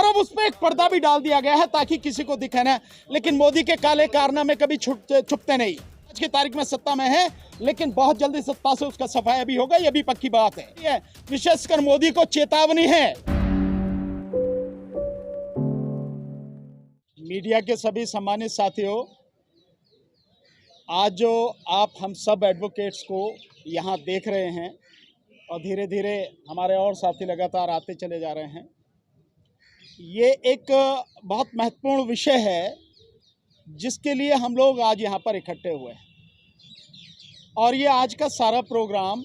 और अब उस पर एक पर्दा भी डाल दिया गया है ताकि किसी को दिखे ना। लेकिन मोदी के काले कारनामे कभी छुपते नहीं। आज की तारीख में सत्ता में है, लेकिन बहुत जल्दी सत्ता से उसका सफाया भी होगा, यह भी पक्की बात है। विशेषकर मोदी को चेतावनी है। मीडिया के सभी सम्मानित साथियों, आज जो आप हम सब एडवोकेट्स को यहाँ देख रहे हैं और धीरे धीरे हमारे और साथी लगातार आते चले जा रहे हैं, ये एक बहुत महत्वपूर्ण विषय है जिसके लिए हम लोग आज यहाँ पर इकट्ठे हुए हैं। और ये आज का सारा program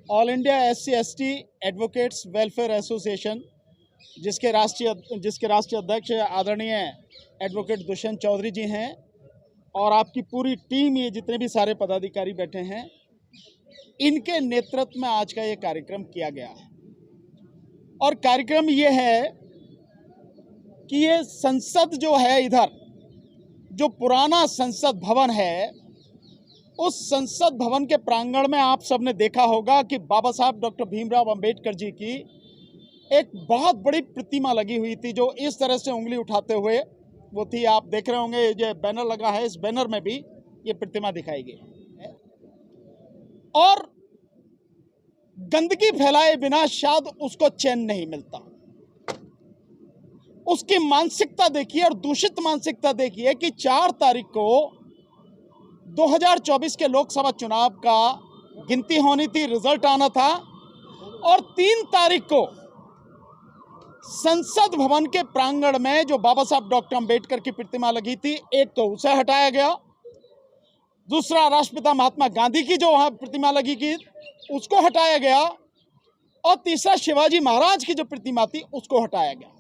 all India SC/ST advocates welfare association, जिसके राष्ट्रीय अध्यक्ष आदरणीय एडवोकेट दुष्यंत चौधरी जी हैं, और आपकी पूरी टीम, ये जितने भी सारे पदाधिकारी बैठे हैं, इनके नेतृत्व में आज का ये कार्यक्रम किया गया है। और कार्यक्रम ये है कि ये संसद जो है, इधर जो पुराना संसद भवन है, उस संसद भवन के प्रांगण में आप सबने देखा होगा कि बाबा साहब डॉक्टर भीमराव अंबेडकर जी की एक बहुत बड़ी प्रतिमा लगी हुई थी, जो इस तरह से उंगली उठाते हुए वो थी। आप देख रहे होंगे जो बैनर लगा है, इस बैनर में भी ये प्रतिमा दिखाई गई है। और गंदगी फैलाए बिना शायद उसको चैन नहीं मिलता। उसकी मानसिकता देखिए और दूषित मानसिकता देखिए कि 4 तारीख को 2024 के लोकसभा चुनाव का गिनती होनी थी, रिजल्ट आना था, और 3 तारीख को संसद भवन के प्रांगण में जो बाबा साहब डॉक्टर अंबेडकर की प्रतिमा लगी थी, एक तो उसे हटाया गया, दूसरा राष्ट्रपिता महात्मा गांधी की जो वहां प्रतिमा लगी थी उसको हटाया गया, और तीसरा शिवाजी महाराज की जो प्रतिमा थी उसको हटाया गया।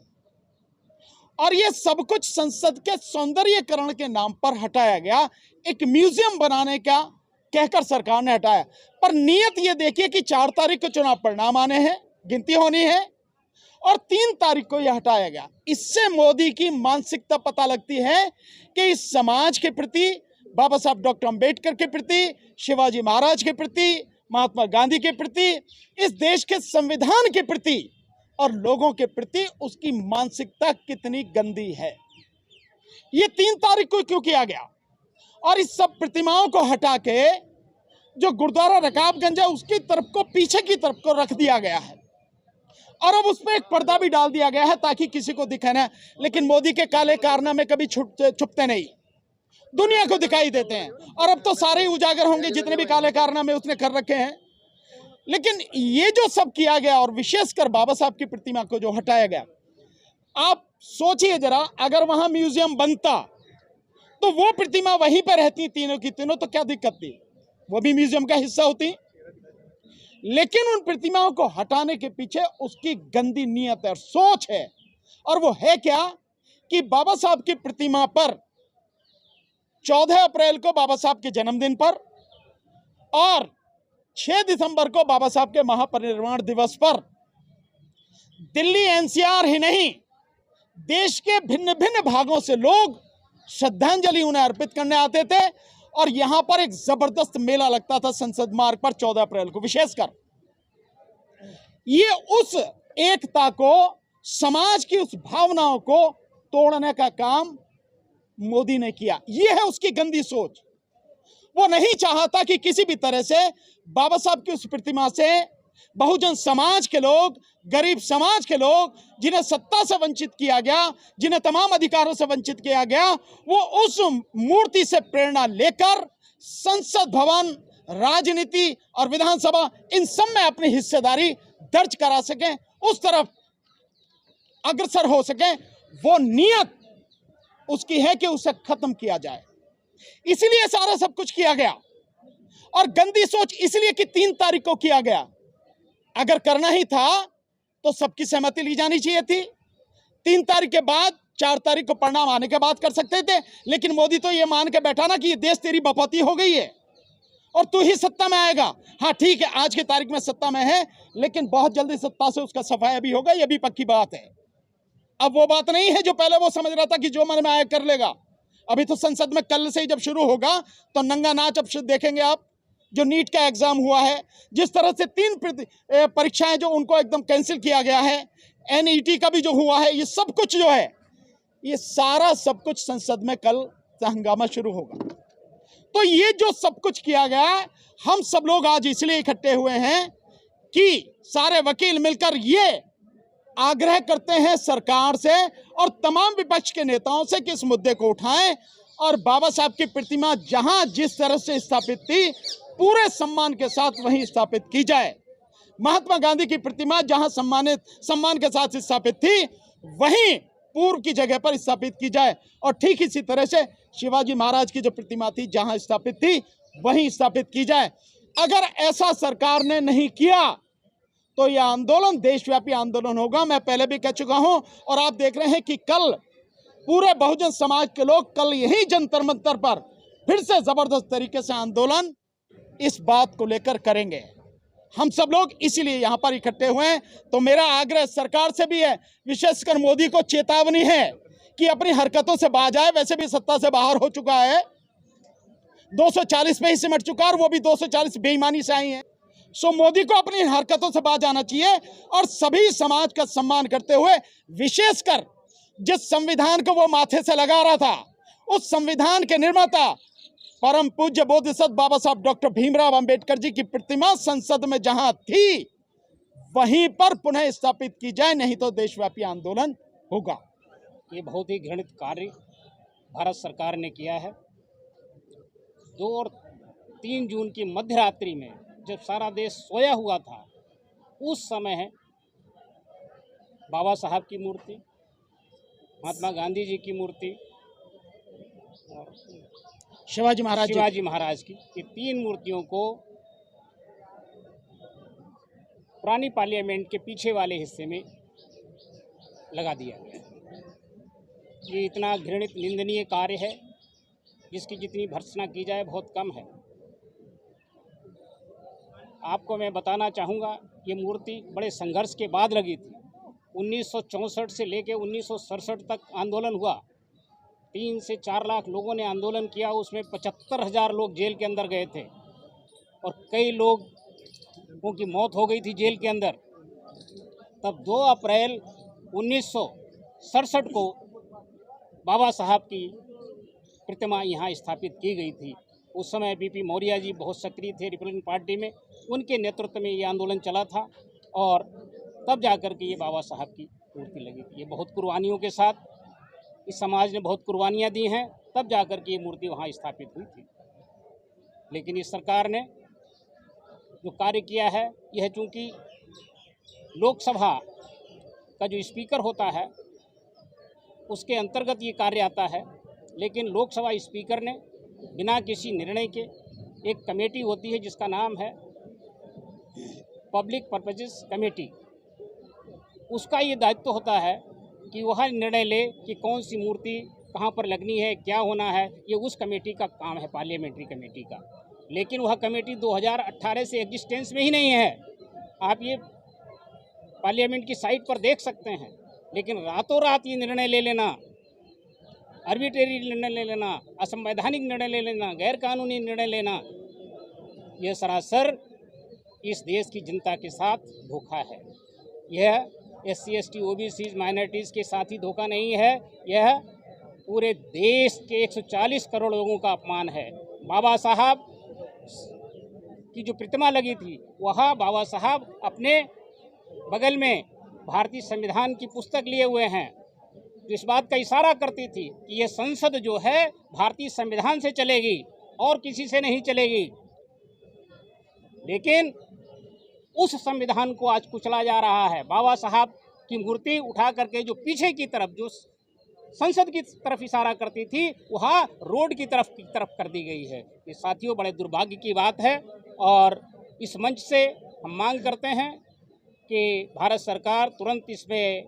और ये सब कुछ संसद के सौंदर्यीकरण के नाम पर हटाया गया, एक म्यूजियम बनाने का कहकर सरकार ने हटाया। पर नियत ये देखिए कि 4 तारीख को चुनाव परिणाम आने हैं, गिनती होनी है, और 3 तारीख को यह हटाया गया। इससे मोदी की मानसिकता पता लगती है कि इस समाज के प्रति, बाबा साहब डॉक्टर अंबेडकर के प्रति, शिवाजी महाराज के प्रति, महात्मा गांधी के प्रति, इस देश के संविधान के प्रति और लोगों के प्रति उसकी मानसिकता कितनी गंदी है। ये 3 तारीख को क्यों किया गया? और इस सब प्रतिमाओं को हटा के जो गुरुद्वारा रकाबगंज है उसकी तरफ को, पीछे की तरफ को रख दिया गया है, और अब उस पर एक पर्दा भी डाल दिया गया है ताकि किसी को दिखे ना। लेकिन मोदी के काले कारनामे कभी छुपते नहीं, दुनिया को दिखाई देते हैं। और अब तो सारे ही उजागर होंगे जितने भी काले कारनामे उसने कर रखे हैं। लेकिन ये जो सब किया गया, और विशेषकर बाबा साहब की प्रतिमा को जो हटाया गया, आप सोचिए जरा, अगर वहां म्यूजियम बनता तो वो प्रतिमा वहीं पर रहती तीनों की तीनों, तो क्या दिक्कत थी, वो भी म्यूजियम का हिस्सा होती। लेकिन उन प्रतिमाओं को हटाने के पीछे उसकी गंदी नीयत और सोच है। और वो है क्या कि बाबा साहब की प्रतिमा पर 14 अप्रैल को बाबा साहब के जन्मदिन पर और 6 दिसंबर को बाबा साहब के महापरिनिर्वाण दिवस पर दिल्ली NCR ही नहीं, देश के भिन्न भिन्न भागों से लोग श्रद्धांजलि उन्हें अर्पित करने आते थे। और यहां पर एक जबरदस्त मेला लगता था संसद मार्ग पर 14 अप्रैल को। विशेषकर ये उस एकता को, समाज की उस भावनाओं को तोड़ने का काम मोदी ने किया। ये है उसकी गंदी सोच। वो नहीं चाहता कि किसी भी तरह से बाबा साहब की उस प्रतिमा से बहुजन समाज के लोग, गरीब समाज के लोग, जिन्हें सत्ता से वंचित किया गया, जिन्हें तमाम अधिकारों से वंचित किया गया, वो उस मूर्ति से प्रेरणा लेकर संसद भवन, राजनीति और विधानसभा, इन सब में अपनी हिस्सेदारी दर्ज करा सकें, उस तरफ अग्रसर हो सकें। वो नियत उसकी है कि उसे खत्म किया जाए, इसीलिए सारा सब कुछ किया गया। और गंदी सोच इसलिए कि 3 तारीख को किया गया। अगर करना ही था तो सबकी सहमति ली जानी चाहिए थी। 3 तारीख के बाद, 4 तारीख को परिणाम आने के बाद कर सकते थे। लेकिन मोदी तो ये मान के बैठा ना कि ये देश तेरी बपौती हो गई है और तू ही सत्ता में आएगा। हाँ ठीक है, आज की तारीख में सत्ता में है, लेकिन बहुत जल्दी सत्ता से उसका सफाया भी होगा, यह भी पक्की बात है। अब वो बात नहीं है जो पहले वो समझ रहा था कि जो मन में आया कर लेगा। अभी तो संसद में कल से ही जब शुरू होगा तो नंगा नाच अब देखेंगे आप। जो नीट का एग्जाम हुआ है, जिस तरह से 3 परीक्षाएं जो उनको एकदम कैंसिल किया गया है, NET का भी जो हुआ है, ये सब कुछ जो है, ये सारा सब कुछ संसद में कल हंगामा शुरू होगा। तो ये जो सब कुछ किया गया, हम सब लोग आज इसलिए इकट्ठे हुए हैं कि सारे वकील मिलकर ये आग्रह करते हैं सरकार से और तमाम विपक्ष के नेताओं से कि इस मुद्दे को उठाएं और बाबा साहब की प्रतिमा जहां जिस तरह से स्थापित थी, पूरे सम्मान के साथ वहीं स्थापित की जाए। महात्मा गांधी की प्रतिमा जहां सम्मान के साथ स्थापित थी, वहीं पूर्व की जगह पर स्थापित की जाए। और ठीक इसी तरह से शिवाजी महाराज की जो प्रतिमा थी, जहां स्थापित थी, वहीं स्थापित की जाए। अगर ऐसा सरकार ने नहीं किया तो यह आंदोलन देशव्यापी आंदोलन होगा। मैं पहले भी कह चुका हूं और आप देख रहे हैं कि कल पूरे बहुजन समाज के लोग कल यही जंतर मंतर पर फिर से जबरदस्त तरीके से आंदोलन इस बात को लेकर करेंगे। हम सब लोग इसीलिए यहां पर इकट्ठे हुए हैं। तो मेरा आग्रह सरकार से भी है, विशेषकर मोदी को चेतावनी है कि अपनी हरकतों से बाज आए। वैसे भी सत्ता से बाहर हो चुका है, 240 पे ही सिमट चुका है और वो भी 240 बेईमानी से आई है। सो मोदी को अपनी हरकतों से बाज आना चाहिए और सभी समाज का सम्मान करते हुए, विशेषकर जिस संविधान को वो माथे से लगा रहा था, उस संविधान के निर्माता परम पूज्य बोधिसत्व बाबा साहब डॉक्टर भीमराव अंबेडकर जी की प्रतिमा संसद में जहां थी, वहीं पर पुनः स्थापित की जाए, नहीं तो देशव्यापी आंदोलन होगा। ये बहुत ही घृणित कार्य भारत सरकार ने किया है। 2 और 3 जून की मध्य रात्रि में जब सारा देश सोया हुआ था, उस समय बाबा साहब की मूर्ति, महात्मा गांधी जी की मूर्ति और शिवाजी महाराज की, ये 3 मूर्तियों को पुरानी पार्लियामेंट के पीछे वाले हिस्से में लगा दिया गया। ये इतना घृणित निंदनीय कार्य है जिसकी जितनी भर्त्सना की जाए बहुत कम है। आपको मैं बताना चाहूँगा, ये मूर्ति बड़े संघर्ष के बाद लगी थी। 1964 से लेकर 1967 तक आंदोलन हुआ। 3 से 4 लाख लोगों ने आंदोलन किया। उसमें 75,000 लोग जेल के अंदर गए थे और कई लोगों की मौत हो गई थी जेल के अंदर। तब 2 अप्रैल 1967 को बाबा साहब की प्रतिमा यहाँ स्थापित की गई थी। उस समय बीपी मौर्य जी बहुत सक्रिय थे रिपब्लिकन पार्टी में, उनके नेतृत्व में ये आंदोलन चला था और तब जाकर के ये बाबा साहब की मूर्ति लगी थी। ये बहुत कुर्बानियों के साथ इस समाज ने बहुत कुर्बानियाँ दी हैं, तब जाकर के ये मूर्ति वहाँ स्थापित हुई थी। लेकिन इस सरकार ने जो कार्य किया है, यह चूँकि लोकसभा का जो स्पीकर होता है उसके अंतर्गत ये कार्य आता है, लेकिन लोकसभा स्पीकर ने बिना किसी निर्णय के, एक कमेटी होती है जिसका नाम है पब्लिक पर्पजेस कमेटी, उसका ये दायित्व होता है कि वह निर्णय ले कि कौन सी मूर्ति कहाँ पर लगनी है, क्या होना है। ये उस कमेटी का काम है, पार्लियामेंट्री कमेटी का। लेकिन वह कमेटी 2018 से एग्जिस्टेंस में ही नहीं है। आप ये पार्लियामेंट की साइट पर देख सकते हैं। लेकिन रातों रात ये निर्णय ले लेना, आर्बिट्रेरी निर्णय ले लेना, असंवैधानिक निर्णय ले लेना, गैर कानूनी निर्णय लेना, यह सरासर इस देश की जनता के साथ धोखा है। यह SC ST OBC माइनॉरिटीज़ के साथ ही धोखा नहीं है, यह पूरे देश के 140 करोड़ लोगों का अपमान है। बाबा साहब की जो प्रतिमा लगी थी, वह बाबा साहब अपने बगल में भारतीय संविधान की पुस्तक लिए हुए हैं, जो इस बात का इशारा करती थी कि यह संसद जो है भारतीय संविधान से चलेगी और किसी से नहीं चलेगी। लेकिन उस संविधान को आज कुचला जा रहा है। बाबा साहब की मूर्ति उठा करके जो पीछे की तरफ, जो संसद की तरफ इशारा करती थी, वहाँ रोड की तरफ कर दी गई है। ये साथियों बड़े दुर्भाग्य की बात है और इस मंच से हम मांग करते हैं कि भारत सरकार तुरंत इसमें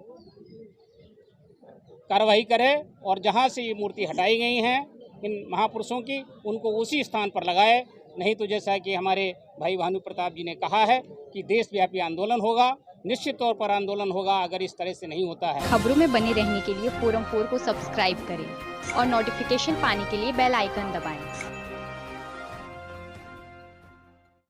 कार्रवाई करे और जहाँ से ये मूर्ति हटाई गई हैं इन महापुरुषों की, उनको उसी स्थान पर लगाए। नहीं तो जैसा कि हमारे भाई भानु प्रताप जी ने कहा है कि देशव्यापी आंदोलन होगा, निश्चित तौर पर आंदोलन होगा अगर इस तरह से नहीं होता है। खबरों में बने रहने के लिए फोरम 4 को सब्सक्राइब करें और नोटिफिकेशन पाने के लिए बेल आइकन दबाएं।